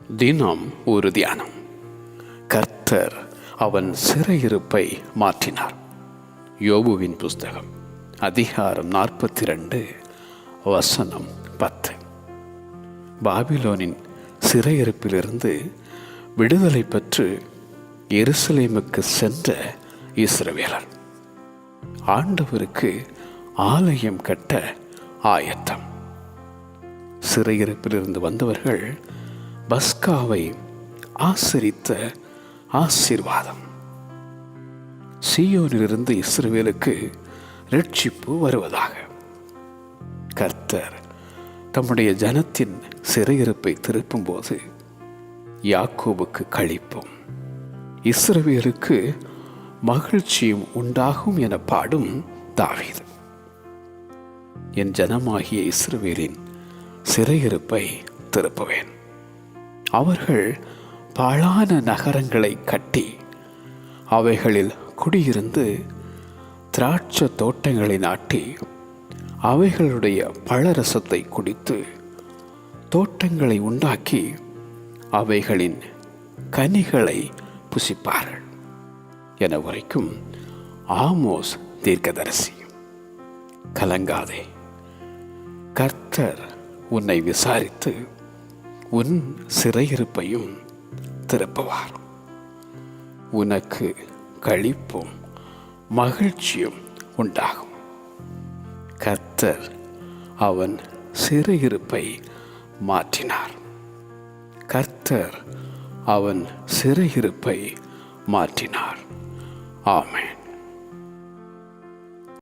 தினம் ஒரு தியானம். கர்த்தர் அவன் சிறையிருப்பை மாற்றினார். யோபுவின் புஸ்தகம் அதிகாரம் 42 வசனம் 10. பாபிலோனின் சிறையிருப்பிலிருந்து விடுதலை பெற்று எருசலேமுக்கு சென்ற இஸ்ரவேலர் ஆண்டவருக்கு ஆலயம் கட்ட ஆயத்தம். சிறையிருப்பிலிருந்து வந்தவர்கள் பஸ்காவை ஆசரித்த ஆசீர்வாதம். சீயோனிலிருந்து இஸ்ரவேலுக்கு இரட்சிப்பு வருவதாக. கர்த்தர் தம்முடைய ஜனத்தின் சிறையிருப்பை திருப்பும் போது யாக்கோபுக்கு களிப்பும் இஸ்ரவேலுக்கு மகிழ்ச்சியும் உண்டாகும் என பாடும் தாவீது. என் ஜனமாகிய இஸ்ரவேலின் சிறையிருப்பை திருப்புவேன். அவர்கள் பாழான நகரங்களை கட்டி அவைகளில் குடியிருந்து திராட்சை தோட்டங்களை நாட்டி அவைகளுடைய பழரசத்தை குடித்து தோட்டங்களை உண்டாக்கி அவைகளின் கனிகளை புசிப்பார்கள் என உரைக்கும் ஆமோஸ் தீர்க்கதரிசி. கலங்காதே, கர்த்தர் உன்னை விசாரித்து உன் சிறையிருப்பையும் திருப்புவார். உனக்கு களிப்பும் மகிழ்ச்சியும் உண்டாகும். கர்த்தர் அவன் சிறையிருப்பை மாற்றினார். கர்த்தர் அவன் சிறையிருப்பை மாற்றினார். ஆமென்.